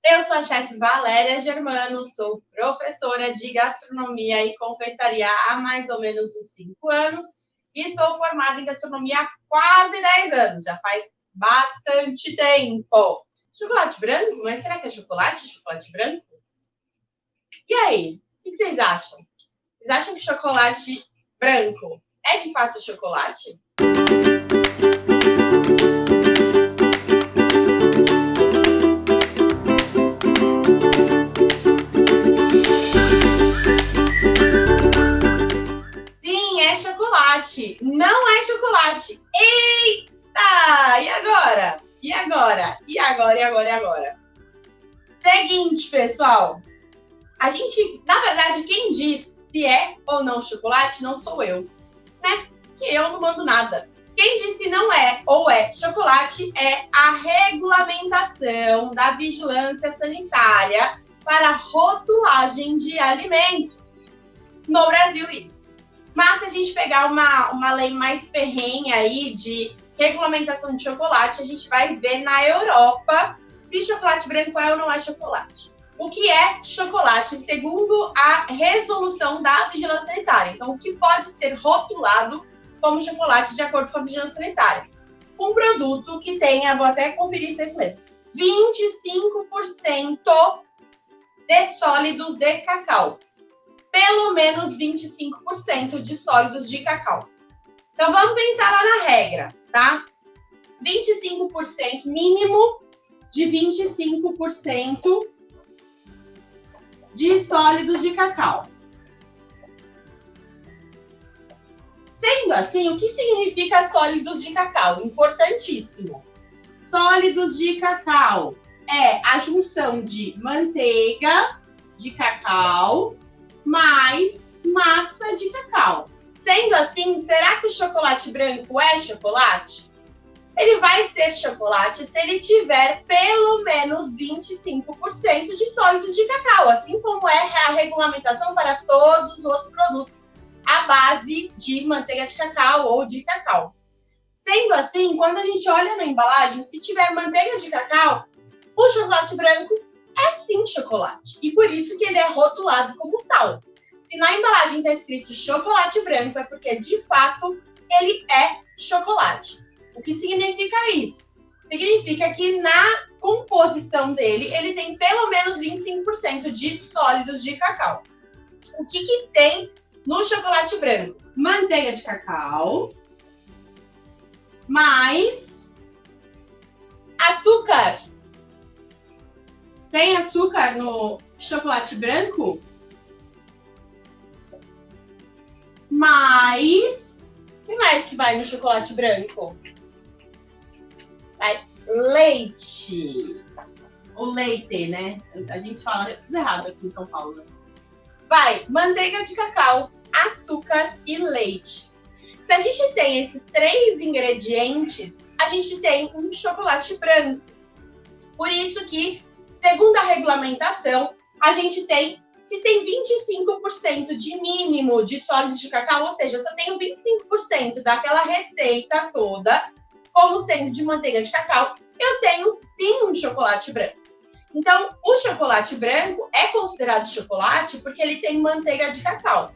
Eu sou a chefe Valéria Germano, sou professora de gastronomia e confeitaria há mais ou menos uns 5 anos e sou formada em gastronomia há quase 10 anos, já faz bastante tempo. Chocolate branco? Mas será que é chocolate? Chocolate branco? E aí, o que vocês acham? Vocês acham que chocolate branco é de fato chocolate? Sim, é chocolate. Não é chocolate. Eita! E agora? E agora? E agora? E agora? E agora? Seguinte, pessoal. A gente, na verdade, quem diz se é ou não chocolate não sou eu, né? Que eu não mando nada. Quem diz se não é ou é chocolate é a regulamentação da vigilância sanitária para rotulagem de alimentos. No Brasil, isso. Mas se a gente pegar uma lei mais ferrenha aí de regulamentação de chocolate, a gente vai ver na Europa se chocolate branco é ou não é chocolate. O que é chocolate, segundo a resolução da vigilância sanitária. Então, o que pode ser rotulado como chocolate de acordo com a vigilância sanitária? Um produto que tenha, vou até conferir se é isso mesmo, 25% de sólidos de cacau. Pelo menos 25% de sólidos de cacau. Então, vamos pensar lá na regra, tá? 25%, mínimo de 25% de sólidos de cacau. Sendo assim, o que significa sólidos de cacau? Importantíssimo. Sólidos de cacau é a junção de manteiga de cacau mais massa de cacau. Sendo assim, será que o chocolate branco é chocolate? Ele vai ser chocolate se ele tiver pelo menos 25% de sólidos de cacau, assim como é a regulamentação para todos os outros produtos à base de manteiga de cacau ou de cacau. Sendo assim, quando a gente olha na embalagem, se tiver manteiga de cacau, o chocolate branco é sim chocolate. E por isso que ele é rotulado como tal. Se na embalagem está escrito chocolate branco, é porque de fato ele é chocolate. O que significa isso? Significa que na composição dele, ele tem pelo menos 25% de sólidos de cacau. O que tem no chocolate branco? Manteiga de cacau, mais açúcar. Tem açúcar no chocolate branco? Mas o que mais que vai no chocolate branco? Vai leite. Ou leite, né? A gente fala tudo errado aqui em São Paulo. Vai manteiga de cacau, açúcar e leite. Se a gente tem esses 3 ingredientes, a gente tem um chocolate branco. Por isso que, segundo a regulamentação, a gente tem, se tem 25% de mínimo de sólidos de cacau, ou seja, eu só tenho 25% daquela receita toda, como sendo de manteiga de cacau, eu tenho sim um chocolate branco. Então, o chocolate branco é considerado chocolate porque ele tem manteiga de cacau.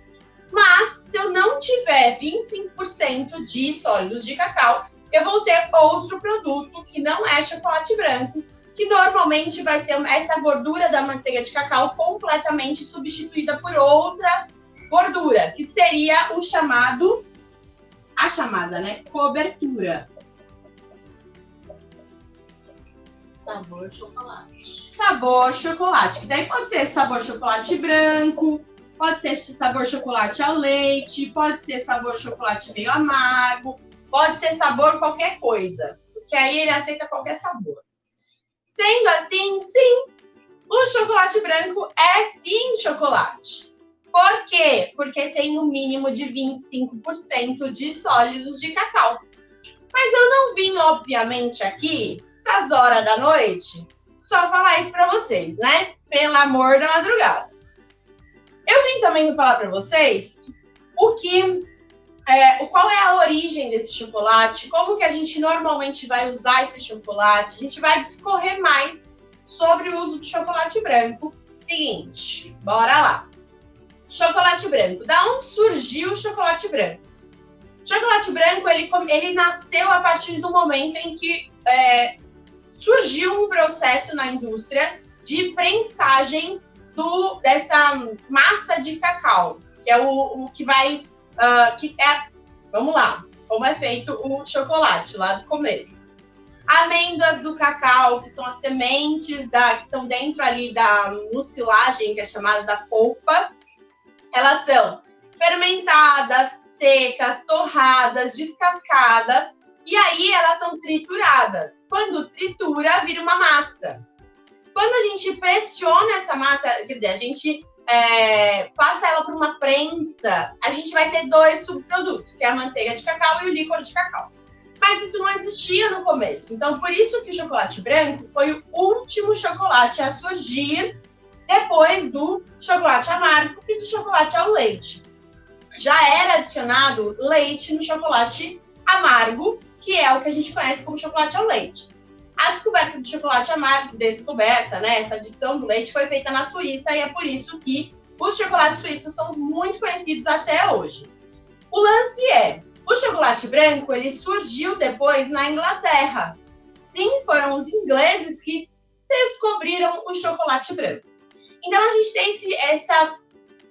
Mas, se eu não tiver 25% de sólidos de cacau, eu vou ter outro produto que não é chocolate branco, que normalmente vai ter essa gordura da manteiga de cacau completamente substituída por outra gordura, que seria o chamado, a chamada, né, cobertura. Sabor chocolate. Sabor chocolate, que daí pode ser sabor chocolate branco, pode ser sabor chocolate ao leite, pode ser sabor chocolate meio amargo, pode ser sabor qualquer coisa, porque aí ele aceita qualquer sabor. Sendo assim, sim, o chocolate branco é sim chocolate. Por quê? Porque tem um mínimo de 25% de sólidos de cacau. Mas eu não vim, obviamente, aqui, essas horas da noite, só falar isso para vocês, né? Pelo amor da madrugada. Eu vim também falar para vocês qual é a origem desse chocolate, como que a gente normalmente vai usar esse chocolate. A gente vai discorrer mais sobre o uso do chocolate branco. Seguinte, bora lá. Chocolate branco. Da onde surgiu o chocolate branco? O chocolate branco, ele nasceu a partir do momento em que surgiu um processo na indústria de prensagem dessa massa de cacau, que é o que vai... vamos lá, como é feito o chocolate lá do começo. Amêndoas do cacau, que são as sementes que estão dentro ali da mucilagem, que é chamada da polpa, elas são fermentadas, secas, torradas, descascadas, e aí elas são trituradas. Quando tritura, vira uma massa. Quando a gente pressiona essa massa, quer dizer, a gente passa ela por uma prensa, a gente vai ter 2 subprodutos, que é a manteiga de cacau e o líquor de cacau. Mas isso não existia no começo. Então, por isso que o chocolate branco foi o último chocolate a surgir depois do chocolate amargo e do chocolate ao leite. Já era adicionado leite no chocolate amargo, que é o que a gente conhece como chocolate ao leite. A descoberta do chocolate amargo, essa adição do leite, foi feita na Suíça e é por isso que os chocolates suíços são muito conhecidos até hoje. O lance o chocolate branco, ele surgiu depois na Inglaterra. Sim, foram os ingleses que descobriram o chocolate branco. Então, a gente tem essa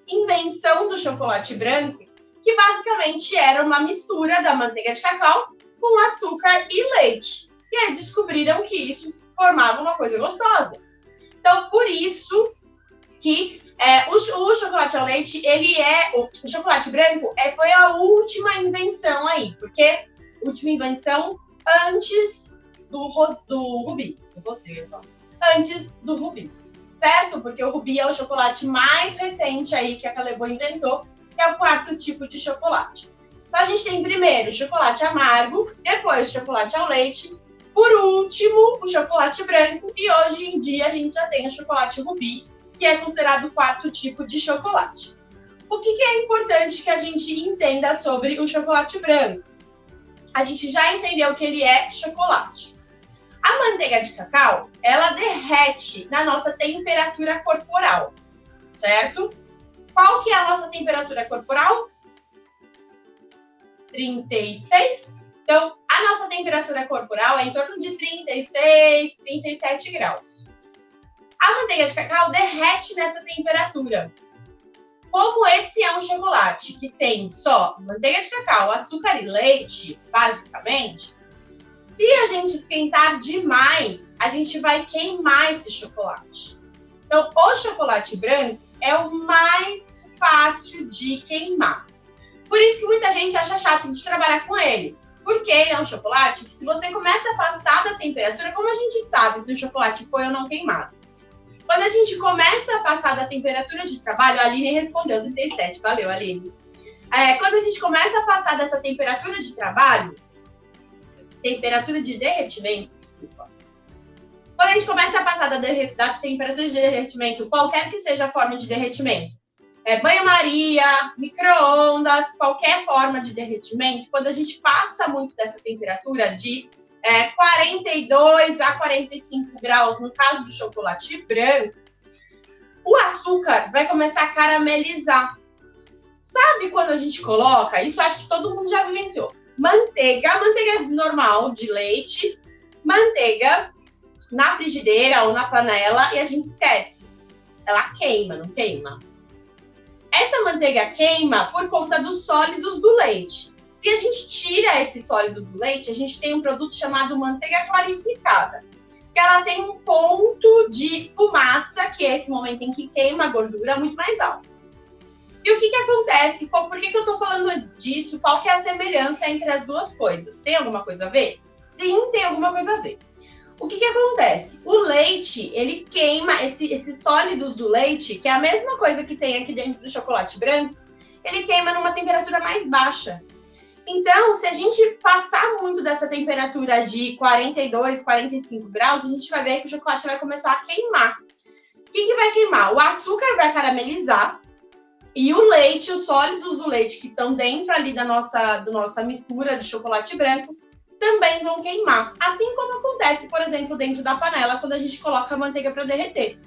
invenção do chocolate branco, que basicamente era uma mistura da manteiga de cacau com açúcar e leite. E aí descobriram que isso formava uma coisa gostosa. Então, por isso que o chocolate ao leite, o chocolate branco foi a última invenção aí, porque a última invenção antes do rubi. Antes do rubi, certo? Porque o rubi é o chocolate mais recente aí que a Callebaut inventou, que é o 4º tipo de chocolate. Então, a gente tem primeiro o chocolate amargo, depois o chocolate ao leite, por último, o chocolate branco, e hoje em dia a gente já tem o chocolate rubi, que é considerado o 4º tipo de chocolate. O que é importante que a gente entenda sobre o chocolate branco? A gente já entendeu que ele é chocolate. A manteiga de cacau, ela derrete na nossa temperatura corporal, certo? Qual que é a nossa temperatura corporal? 36. Então, a nossa temperatura corporal é em torno de 36, 37 graus. A manteiga de cacau derrete nessa temperatura. Como esse é um chocolate que tem só manteiga de cacau, açúcar e leite, basicamente, se a gente esquentar demais, a gente vai queimar esse chocolate. Então, o chocolate branco é o mais fácil de queimar. Por isso que muita gente acha chato de trabalhar com ele. Porque ele é um chocolate que, se você começa a passar da temperatura, como a gente sabe se o chocolate foi ou não queimado? Quando a gente começa a passar da temperatura de trabalho, a Aline respondeu 37, valeu, Aline. Quando a gente começa a passar dessa temperatura de trabalho, temperatura de derretimento, desculpa. Quando a gente começa a passar da temperatura de derretimento, qualquer que seja a forma de derretimento, banho-maria, micro-ondas, qualquer forma de derretimento, quando a gente passa muito dessa temperatura de 42 a 45 graus, no caso do chocolate branco, o açúcar vai começar a caramelizar. Sabe quando a gente coloca, isso acho que todo mundo já vivenciou, manteiga normal de leite, manteiga na frigideira ou na panela e a gente esquece. Ela queima, não queima? Essa manteiga queima por conta dos sólidos do leite. Se a gente tira esse sólido do leite, a gente tem um produto chamado manteiga clarificada, que ela tem um ponto de fumaça, que é esse momento em que queima a gordura, muito mais alto. E o que acontece? Por que eu estou falando disso? Qual que é a semelhança entre as duas coisas? Tem alguma coisa a ver? Sim, tem alguma coisa a ver. O que acontece? O leite, ele queima, esses sólidos do leite, que é a mesma coisa que tem aqui dentro do chocolate branco, ele queima numa temperatura mais baixa. Então, se a gente passar muito dessa temperatura de 42, 45 graus, a gente vai ver que o chocolate vai começar a queimar. O que vai queimar? O açúcar vai caramelizar e o leite, os sólidos do leite que estão dentro ali da nossa mistura de chocolate branco, também vão queimar. Assim como acontece, por exemplo, dentro da panela, quando a gente coloca a manteiga para derreter.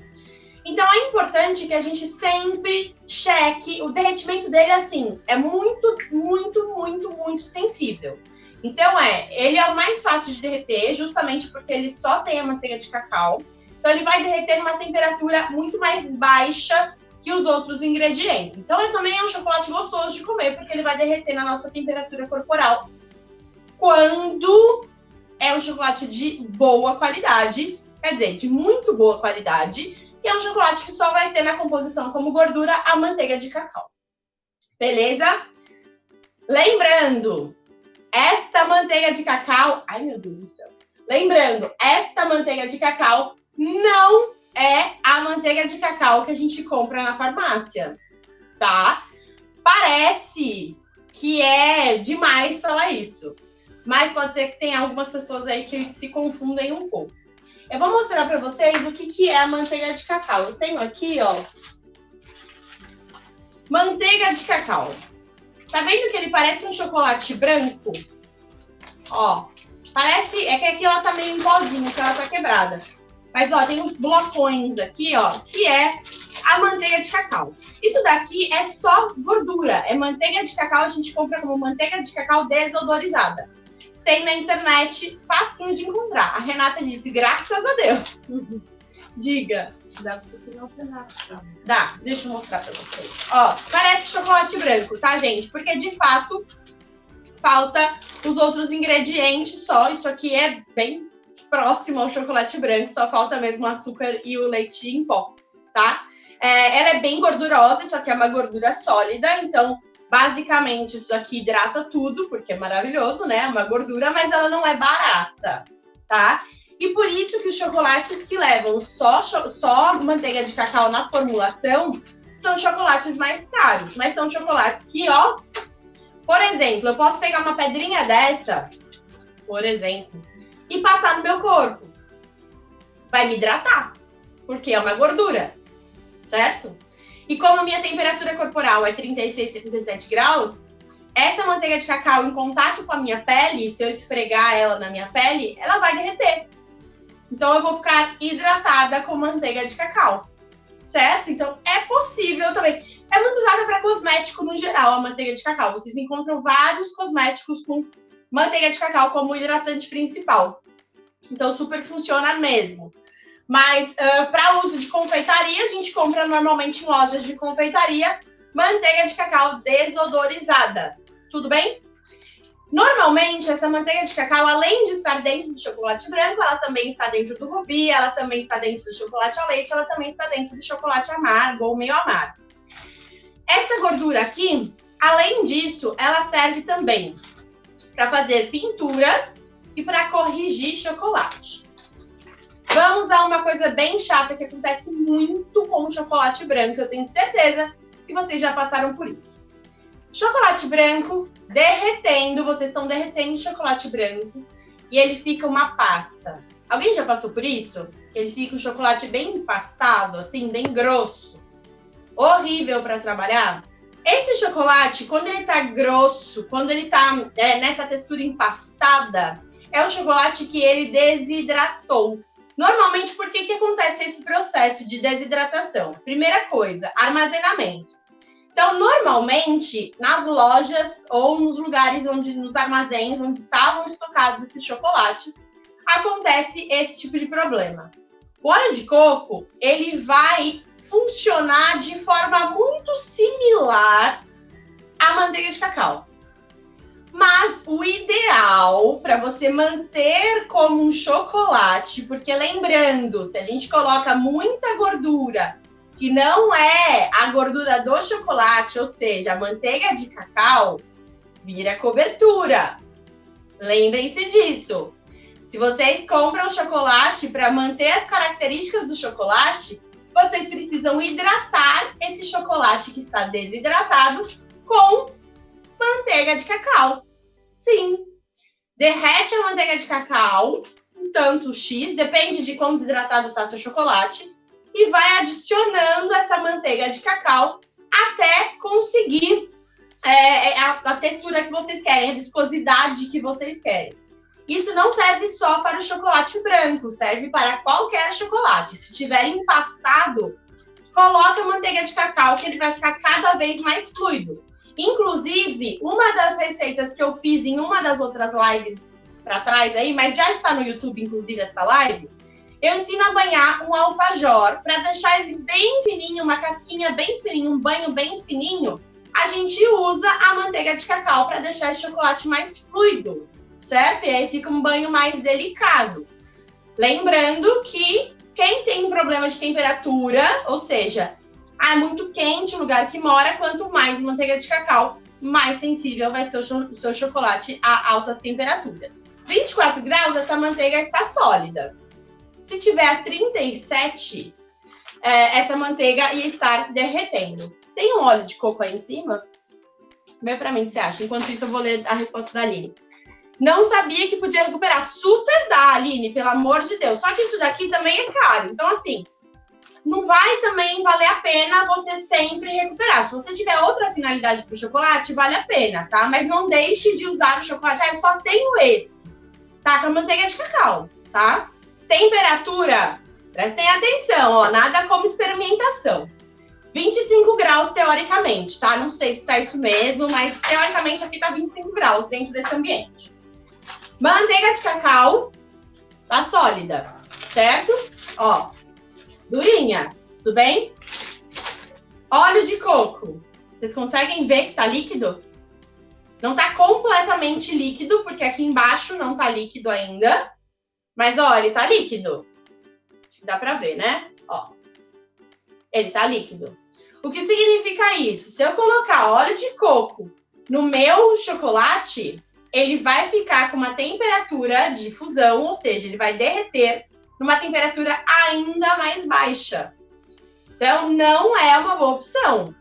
Então, é importante que a gente sempre cheque. O derretimento dele, assim, é muito, muito, muito, muito sensível. Então, ele é o mais fácil de derreter, justamente porque ele só tem a manteiga de cacau. Então, ele vai derreter numa temperatura muito mais baixa que os outros ingredientes. Então, ele também é um chocolate gostoso de comer, porque ele vai derreter na nossa temperatura corporal. Quando é um chocolate de boa qualidade, quer dizer, de muito boa qualidade, que é um chocolate que só vai ter na composição como gordura a manteiga de cacau. Beleza? Lembrando, esta manteiga de cacau... Ai, meu Deus do céu. Lembrando, esta manteiga de cacau não é a manteiga de cacau que a gente compra na farmácia, tá? Parece que é demais falar isso, mas pode ser que tenha algumas pessoas aí que se confundem um pouco. Eu vou mostrar para vocês o que é a manteiga de cacau. Eu tenho aqui, ó, manteiga de cacau. Tá vendo que ele parece um chocolate branco? Ó, parece... É que aqui ela tá meio em pozinho, que ela tá quebrada. Mas, ó, tem uns blocões aqui, ó, que é a manteiga de cacau. Isso daqui é só gordura. É manteiga de cacau, a gente compra como manteiga de cacau desodorizada. Tem na internet, facinho de encontrar. A Renata disse, graças a Deus. Diga. Dá pra você pegar um pedaço, tá? Dá, deixa eu mostrar pra vocês. Ó, parece chocolate branco, tá, gente? Porque, de fato, falta os outros ingredientes só. Isso aqui é bem próximo ao chocolate branco, só falta mesmo o açúcar e o leite em pó, tá? Ela é bem gordurosa, isso aqui é uma gordura sólida, então... Basicamente, isso aqui hidrata tudo, porque é maravilhoso, né? É uma gordura, mas ela não é barata, tá? E por isso que os chocolates que levam só manteiga de cacau na formulação são chocolates mais caros. Mas são chocolates que, ó... Por exemplo, eu posso pegar uma pedrinha dessa, por exemplo, e passar no meu corpo. Vai me hidratar, porque é uma gordura, certo? E como a minha temperatura corporal é 36, 37 graus, essa manteiga de cacau em contato com a minha pele, se eu esfregar ela na minha pele, ela vai derreter. Então eu vou ficar hidratada com manteiga de cacau, certo? Então é possível também. É muito usada para cosmético no geral, a manteiga de cacau. Vocês encontram vários cosméticos com manteiga de cacau como hidratante principal. Então super funciona mesmo. Mas para uso de confeitaria, a gente compra normalmente em lojas de confeitaria manteiga de cacau desodorizada. Tudo bem? Normalmente, essa manteiga de cacau, além de estar dentro do chocolate branco, ela também está dentro do rubi, ela também está dentro do chocolate ao leite, ela também está dentro do chocolate amargo ou meio amargo. Essa gordura aqui, além disso, ela serve também para fazer pinturas e para corrigir chocolate. Vamos a uma coisa bem chata que acontece muito com o chocolate branco. Eu tenho certeza que vocês já passaram por isso. Chocolate branco derretendo, vocês estão derretendo chocolate branco e ele fica uma pasta. Alguém já passou por isso? Ele fica um chocolate bem empastado, assim, bem grosso. Horrível para trabalhar. Esse chocolate, quando ele tá grosso, quando ele tá nessa textura empastada, é um chocolate que ele desidratou. Normalmente, por que acontece esse processo de desidratação? Primeira coisa, armazenamento. Então, normalmente, nas lojas ou nos lugares nos armazéns onde estavam estocados esses chocolates, acontece esse tipo de problema. O óleo de coco, ele vai funcionar de forma muito similar à manteiga de cacau. Mas o ideal para você manter como um chocolate, porque lembrando, se a gente coloca muita gordura, que não é a gordura do chocolate, ou seja, a manteiga de cacau, vira cobertura. Lembrem-se disso. Se vocês compram chocolate para manter as características do chocolate, vocês precisam hidratar esse chocolate que está desidratado com manteiga de cacau. Sim. Derrete a manteiga de cacau, um tanto X, depende de quão desidratado está seu chocolate, e vai adicionando essa manteiga de cacau até conseguir a textura que vocês querem, a viscosidade que vocês querem. Isso não serve só para o chocolate branco, serve para qualquer chocolate. Se tiver empastado, coloca manteiga de cacau que ele vai ficar cada vez mais fluido. Inclusive, uma das receitas que eu fiz em uma das outras lives para trás aí, mas já está no YouTube, inclusive, esta live, eu ensino a banhar um alfajor para deixar ele bem fininho, uma casquinha bem fininha, um banho bem fininho. A gente usa a manteiga de cacau para deixar esse chocolate mais fluido, certo? E aí fica um banho mais delicado. Lembrando que quem tem problema de temperatura, ou seja, é muito quente o lugar que mora, quanto mais manteiga de cacau, mais sensível vai ser o seu chocolate a altas temperaturas. 24 graus, essa manteiga está sólida. Se tiver a 37, essa manteiga ia estar derretendo. Tem um óleo de coco aí em cima? Vê pra mim se acha. Enquanto isso, eu vou ler a resposta da Aline. Não sabia que podia recuperar. Super dá, Aline, pelo amor de Deus. Só que isso daqui também é caro. Então, assim, não vai também valer a pena você sempre recuperar. Se você tiver outra finalidade pro chocolate, vale a pena, tá? Mas não deixe de usar o chocolate. Ah, eu só tenho esse. Tá? Com a manteiga de cacau, tá? Temperatura, prestem atenção, ó, nada como experimentação. 25 graus teoricamente, tá? Não sei se tá isso mesmo, mas teoricamente aqui tá 25 graus dentro desse ambiente. Manteiga de cacau tá sólida, certo? Ó, durinha, tudo bem? Óleo de coco, vocês conseguem ver que tá líquido? Não tá completamente líquido, porque aqui embaixo não tá líquido ainda. Mas, ó, ele tá líquido. Acho que dá pra ver, né? Ó. Ele tá líquido. O que significa isso? Se eu colocar óleo de coco no meu chocolate, ele vai ficar com uma temperatura de fusão, ou seja, ele vai derreter numa temperatura ainda mais baixa. Então, não é uma boa opção,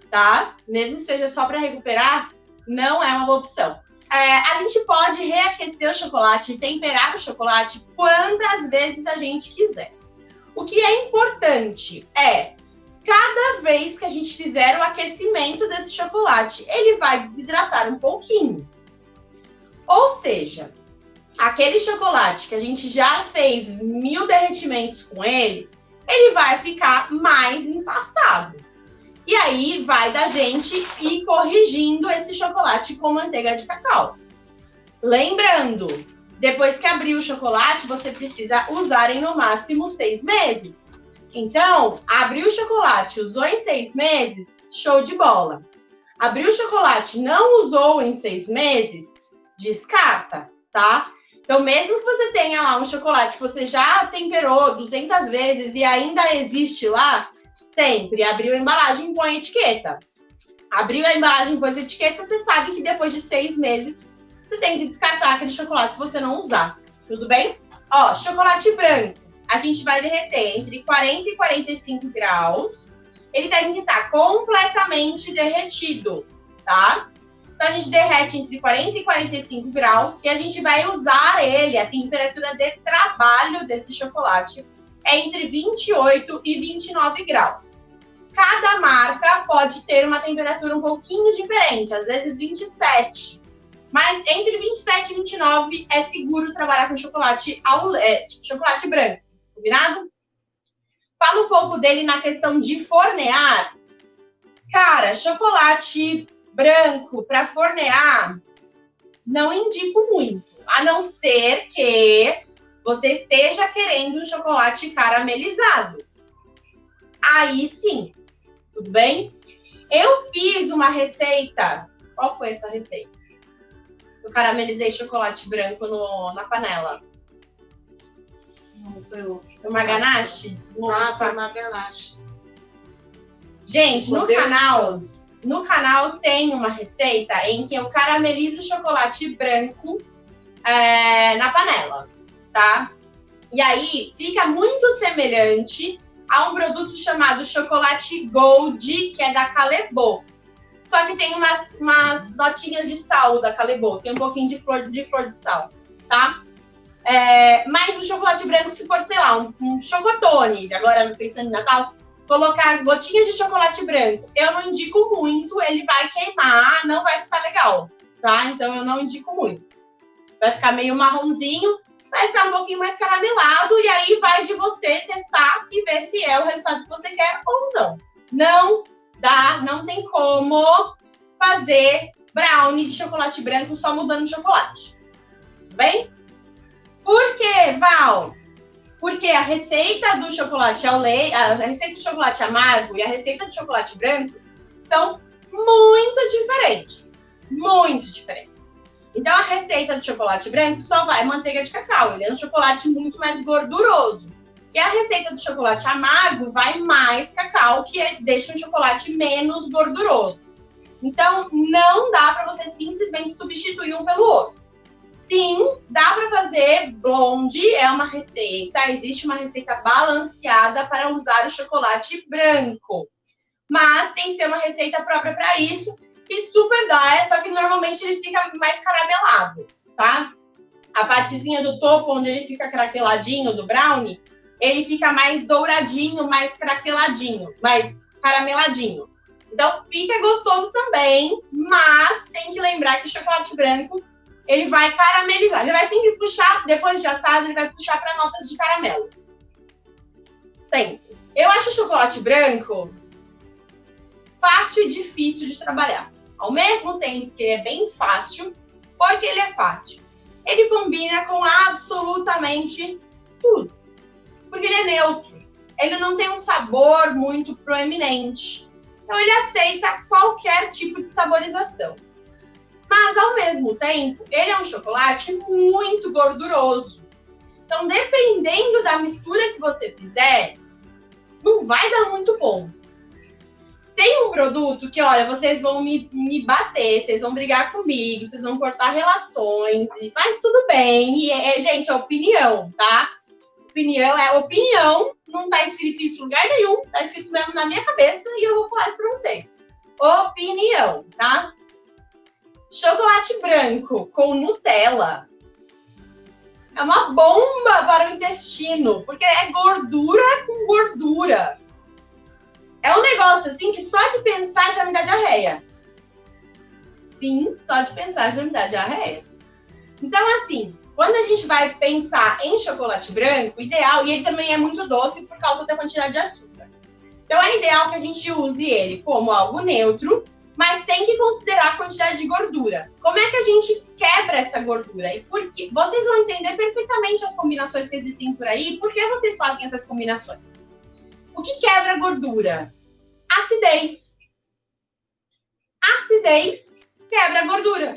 tá? Mesmo que seja só para recuperar, não é uma boa opção. A gente pode reaquecer o chocolate e temperar o chocolate quantas vezes a gente quiser. O que é importante é, cada vez que a gente fizer o aquecimento desse chocolate, ele vai desidratar um pouquinho. Ou seja, aquele chocolate que a gente já fez 1000 derretimentos com ele, ele vai ficar mais empastado. E aí vai da gente ir corrigindo esse chocolate com manteiga de cacau. Lembrando, depois que abrir o chocolate, você precisa usar em no máximo 6 meses. Então, abriu o chocolate, usou em 6 meses, show de bola. Abriu o chocolate, não usou em 6 meses, descarta, tá? Então, mesmo que você tenha lá um chocolate que você já temperou 200 vezes e ainda existe lá, sempre abriu a embalagem, põe a etiqueta. Abriu a embalagem, põe a etiqueta, você sabe que depois de 6 meses você tem que descartar aquele chocolate se você não usar. Tudo bem? Ó, chocolate branco. A gente vai derreter entre 40 e 45 graus. Ele tem que estar completamente derretido, tá? Então, a gente derrete entre 40 e 45 graus e a gente vai usar ele, a temperatura de trabalho desse chocolate é entre 28 e 29 graus. Cada marca pode ter uma temperatura um pouquinho diferente, às vezes 27. Mas entre 27 e 29 é seguro trabalhar com chocolate branco, combinado? Fala um pouco dele na questão de fornear. Cara, chocolate branco para fornear, não indico muito. A não ser que você esteja querendo um chocolate caramelizado. Aí sim, tudo bem? Eu fiz uma receita. Qual foi essa receita? Eu caramelizei chocolate branco na panela. Não, foi o... Foi uma ganache? Foi uma ganache. Gente, no canal tem uma receita em que eu caramelizo chocolate branco na panela, tá? E aí fica muito semelhante a um produto chamado chocolate Gold, que é da Callebaut. Só que tem umas notinhas de sal da Callebaut, tem um pouquinho de flor de sal, tá? Mas o chocolate branco, se for, sei lá, um chocotone, agora pensando em Natal, colocar gotinhas de chocolate branco, eu não indico muito, ele vai queimar, não vai ficar legal, tá? Então eu não indico muito. vai ficar meio marronzinho, vai ficar um pouquinho mais caramelado, e aí vai de você testar e ver se é o resultado que você quer ou não. Não dá, não tem como fazer brownie de chocolate branco só mudando o chocolate. Tudo bem? Por quê, Val? Porque a receita do chocolate ao leite, a receita do chocolate amargo e a receita do chocolate branco são muito diferentes. Muito diferentes. Então, a receita do chocolate branco só vai manteiga de cacau. Ele é um chocolate muito mais gorduroso. E a receita do chocolate amargo vai mais cacau, que deixa um chocolate menos gorduroso. Então, não dá para você simplesmente substituir um pelo outro. Sim, dá para fazer blonde, é uma receita, existe uma receita balanceada para usar o chocolate branco. Mas tem que ser uma receita própria para isso, e super dá, só que normalmente ele fica mais caramelado, tá? A partezinha do topo, onde ele fica craqueladinho do brownie, ele fica mais douradinho, mais craqueladinho, mais carameladinho. Então fica gostoso também, mas tem que lembrar que o chocolate branco, ele vai caramelizar. Ele vai sempre puxar, depois de assado, ele vai puxar para notas de caramelo. Sempre. Eu acho o chocolate branco fácil e difícil de trabalhar. Ao mesmo tempo que ele é bem fácil, porque ele é fácil. Ele combina com absolutamente tudo. Porque ele é neutro. Ele não tem um sabor muito proeminente. Então, ele aceita qualquer tipo de saborização. Mas, ao mesmo tempo, ele é um chocolate muito gorduroso. Então, dependendo da mistura que você fizer, não vai dar muito bom. Tem um produto que, olha, vocês vão me bater, vocês vão brigar comigo, vocês vão cortar relações, mas tudo bem. E, gente, é opinião, tá? Opinião é opinião, não tá escrito isso em lugar nenhum, tá escrito mesmo na minha cabeça e eu vou falar isso pra vocês. Opinião, tá? Chocolate branco com Nutella é uma bomba para o intestino, porque é gordura com gordura. É um negócio assim que só de pensar já me dá diarreia. Sim, só de pensar já me dá diarreia. Então, assim, quando a gente vai pensar em chocolate branco, o ideal, e ele também é muito doce por causa da quantidade de açúcar. Então, é ideal que a gente use ele como algo neutro, mas tem que considerar a quantidade de gordura. Como é que a gente quebra essa gordura? E por quê? Vocês vão entender perfeitamente as combinações que existem por aí, por que vocês fazem essas combinações. O que quebra a gordura? Acidez. Acidez quebra a gordura.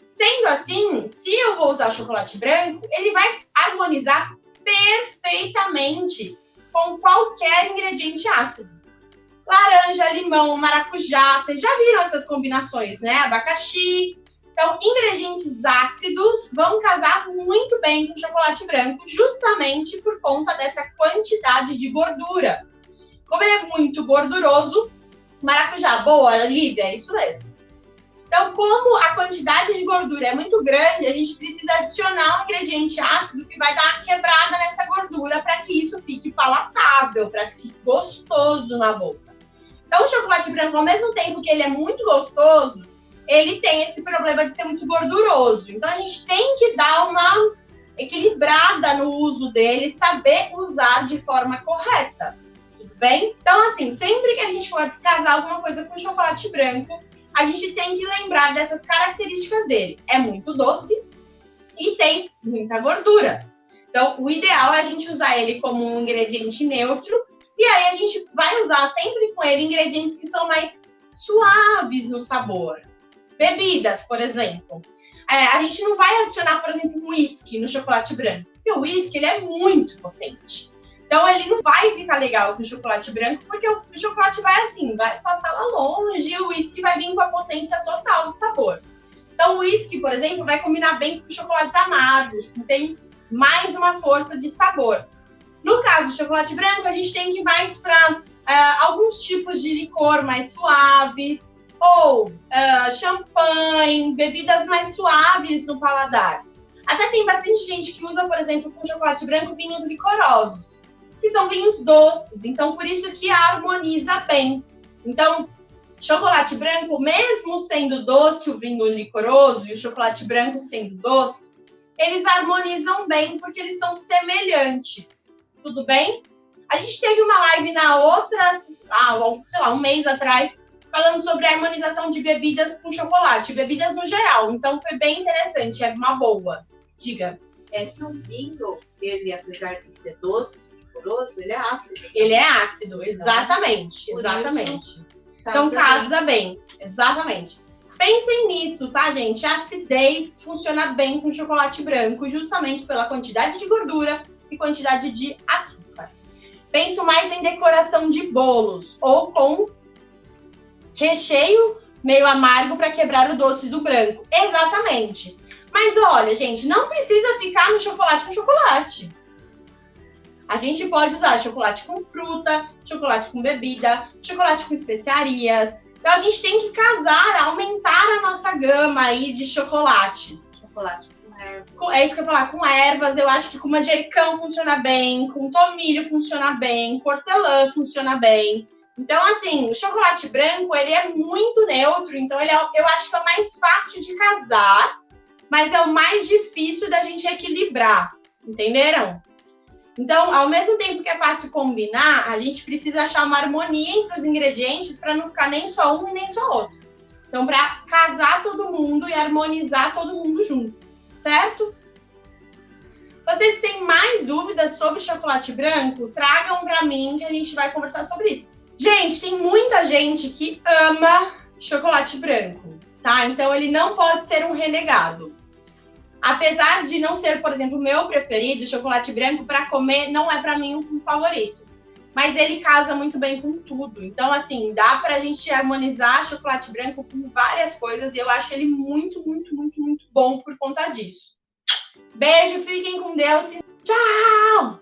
Sendo assim, se eu vou usar o chocolate branco, ele vai harmonizar perfeitamente com qualquer ingrediente ácido. Laranja, limão, maracujá, vocês já viram essas combinações, né? Abacaxi. Então, ingredientes ácidos vão casar muito bem com o chocolate branco, justamente por conta dessa quantidade de gordura. Como ele é muito gorduroso, maracujá, boa, Lívia, é isso mesmo. Então, como a quantidade de gordura é muito grande, a gente precisa adicionar um ingrediente ácido que vai dar uma quebrada nessa gordura para que isso fique palatável, para que fique gostoso na boca. Então, o chocolate branco, ao mesmo tempo que ele é muito gostoso, ele tem esse problema de ser muito gorduroso. Então, a gente tem que dar uma equilibrada no uso dele, saber usar de forma correta. Tudo bem? Então, assim, sempre que a gente for casar alguma coisa com chocolate branco, a gente tem que lembrar dessas características dele. É muito doce e tem muita gordura. Então, o ideal é a gente usar ele como um ingrediente neutro. E aí, a gente vai usar sempre com ele ingredientes que são mais suaves no sabor. Bebidas, por exemplo. A gente não vai adicionar, por exemplo, um whisky no chocolate branco. Porque o whisky, ele é muito potente. Então, ele não vai ficar legal com o chocolate branco, porque o chocolate vai assim, vai passar lá longe e o whisky vai vir com a potência total de sabor. Então, o whisky, por exemplo, vai combinar bem com chocolates amargos, que tem mais uma força de sabor. No caso do chocolate branco, a gente tem que ir mais para alguns tipos de licor mais suaves, ou champanhe, bebidas mais suaves no paladar. Até tem bastante gente que usa, por exemplo, com chocolate branco, vinhos licorosos, que são vinhos doces, então por isso que harmoniza bem. Então, chocolate branco, mesmo sendo doce o vinho licoroso e o chocolate branco sendo doce, eles harmonizam bem porque eles são semelhantes. Tudo bem? A gente teve uma live na outra, sei lá, um mês atrás, falando sobre a harmonização de bebidas com chocolate, bebidas no geral. Então foi bem interessante, é uma boa. Diga. É que o vinho, ele, apesar de ser doce, rigoroso, ele é ácido. Ele é ácido, exatamente. Por exatamente. isso, Então casa bem. Exatamente. Pensem nisso, tá, gente? A acidez funciona bem com chocolate branco, justamente pela quantidade de gordura e quantidade de açúcar. Penso mais em decoração de bolos ou com recheio meio amargo para quebrar o doce do branco. Exatamente. Mas olha, gente, não precisa ficar no chocolate com chocolate. A gente pode usar chocolate com fruta, chocolate com bebida, chocolate com especiarias. Então a gente tem que casar, aumentar a nossa gama aí de chocolates. Chocolate com erva. É isso que eu ia falar, com ervas. Eu acho que com manjericão funciona bem, com tomilho funciona bem, com hortelã funciona bem. Então, assim, o chocolate branco, ele é muito neutro, então eu acho que é o mais fácil de casar, mas é o mais difícil da gente equilibrar, entenderam? Então, ao mesmo tempo que é fácil combinar, a gente precisa achar uma harmonia entre os ingredientes para não ficar nem só um e nem só outro. Então, para casar todo mundo e harmonizar todo mundo junto, certo? Vocês têm mais dúvidas sobre chocolate branco? Tragam para mim que a gente vai conversar sobre isso. Gente, tem muita gente que ama chocolate branco, tá? Então, ele não pode ser um renegado. Apesar de não ser, por exemplo, o meu preferido, chocolate branco para comer não é para mim um favorito. Mas ele casa muito bem com tudo. Então, assim, dá pra gente harmonizar chocolate branco com várias coisas e eu acho ele muito, muito, muito, muito bom por conta disso. Beijo, fiquem com Deus. Tchau!